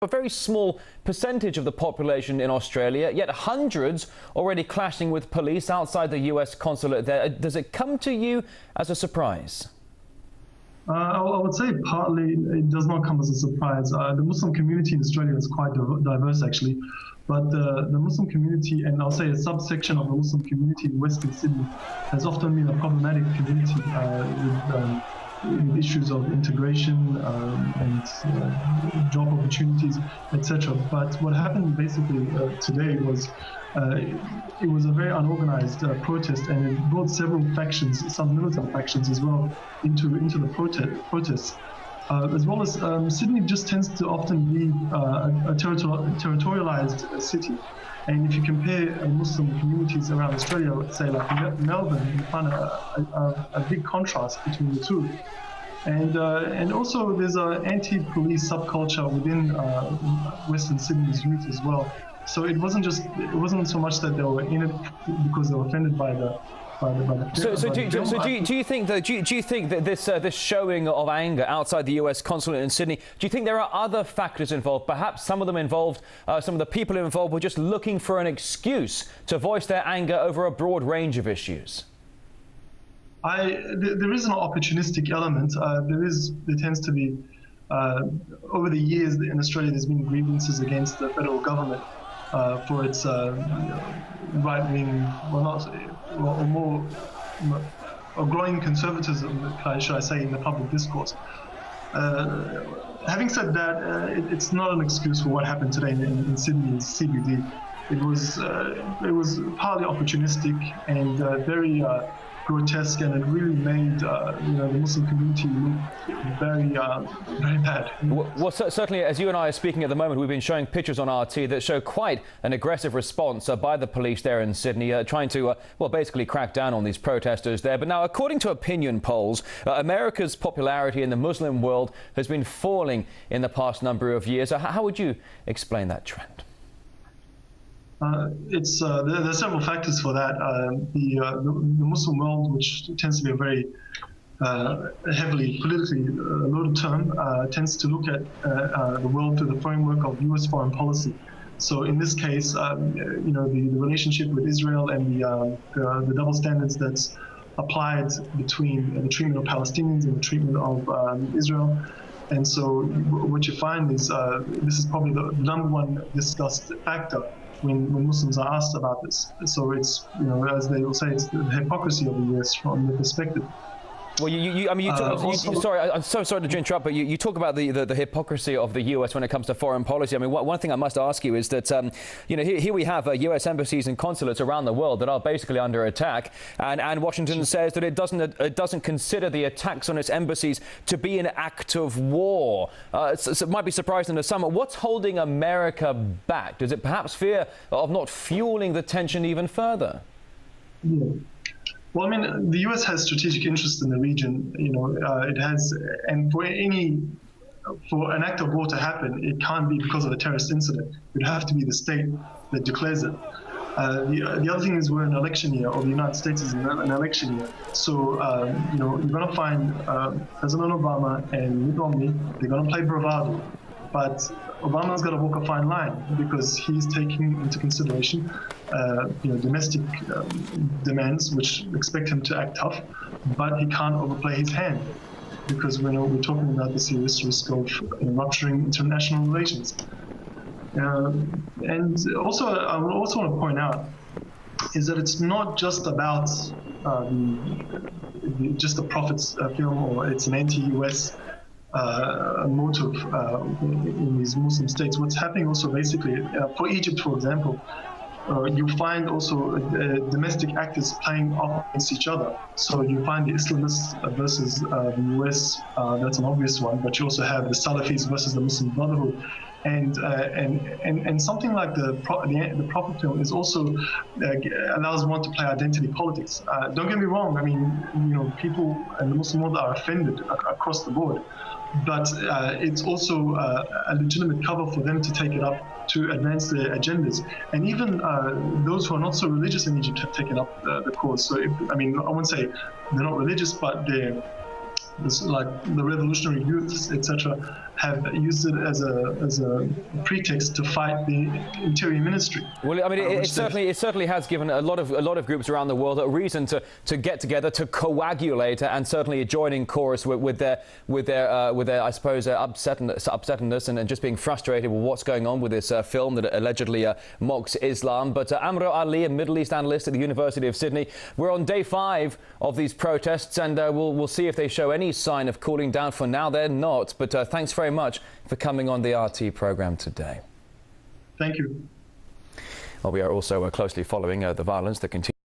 A very small percentage of the population in Australia, yet hundreds already clashing with police outside the US consulate there. Does it come to you as a surprise? I would say partly it does not come as a surprise. The Muslim community in Australia is quite diverse, actually. But the Muslim community, and I'll say a subsection of the Muslim community in Western Sydney, has often been a problematic community with issues of integration and job opportunities, etc. But what happened basically today was it was a very unorganized protest, and it brought several factions, some militant factions as well, into the protests. As well as Sydney just tends to often be a territorialized city. And if you compare Muslim communities around Australia, say like Melbourne, you find a big contrast between the two. And also there's an anti-police subculture within Western Sydney's youth as well. So it wasn't so much that they were in it because they were offended by the. Do you think that this showing of anger outside the US consulate in Sydney, do you think there are other factors involved? Perhaps some of the people involved were just looking for an excuse to voice their anger over a broad range of issues? There is an opportunistic element. There tends to be over the years in Australia there's been grievances against the federal government for its right-wing, or growing conservatism, should I say, in the public discourse. Having said that, it's not an excuse for what happened today in Sydney's CBD. It was partly opportunistic and very grotesque, and it really made the Muslim community look very bad. Well, certainly, as you and I are speaking at the moment, we've been showing pictures on RT that show quite an aggressive response by the police there in Sydney, trying to, basically crack down on these protesters there. But now, according to opinion polls, America's popularity in the Muslim world has been falling in the past number of years. How would you explain that trend? There are several factors for that. The Muslim world, which tends to be a very heavily politically loaded term, tends to look at the world through the framework of U.S. foreign policy. So in this case, the relationship with Israel and the double standards that's applied between the treatment of Palestinians and the treatment of Israel. And so what you find is this is probably the number one discussed factor when Muslims are asked about this. So it's, as they will say, it's the hypocrisy of the US from the perspective. Well, sorry, I'm so sorry to interrupt, but you talk about the hypocrisy of the US when it comes to foreign policy. I mean, one thing I must ask you is that, here we have US embassies and consulates around the world that are basically under attack, and Washington says that it doesn't consider the attacks on its embassies to be an act of war. So it might be surprising to some. What's holding America back? Does it perhaps fear of not fueling the tension even further? Yeah. Well, I mean, the U.S. has strategic interests in the region. It has, and for an act of war to happen, it can't be because of a terrorist incident. It would have to be the state that declares it. The other thing is we're in an election year, or the United States is in an election year. So, you're going to find President Obama and Mitt Romney, they're going to play bravado. But Obama's got to walk a fine line because he's taking into consideration, domestic demands which expect him to act tough, but he can't overplay his hand because we're talking about the serious risk of rupturing international relations. And also, I also want to point out is that it's not just about just the prophets film, or it's an anti-US motive in these Muslim states. What's happening also basically, for Egypt, for example, you find also domestic actors playing off against each other. So you find the Islamists versus the US, that's an obvious one, but you also have the Salafis versus the Muslim Brotherhood. And something like the prophet film is also allows one to play identity politics. Don't get me wrong. I mean, people in the Muslim world are offended across the board, but it's also a legitimate cover for them to take it up to advance their agendas. And even those who are not so religious in Egypt have taken up the cause. So, I wouldn't say they're not religious, but like the revolutionary youths, etc., have used it as a pretext to fight the interior ministry. Well, I mean, it certainly has given a lot of groups around the world a reason to get together, to coagulate, and certainly joining chorus with their I suppose upsetness and just being frustrated with what's going on with this film that allegedly mocks Islam. But Amro Ali, a Middle East analyst at the University of Sydney, we're on day 5 of these protests, and we'll see if they show any sign of cooling down. For now, they're not. But thanks very much for coming on the RT programme today. Thank you. Well, we are also closely following the violence that continues.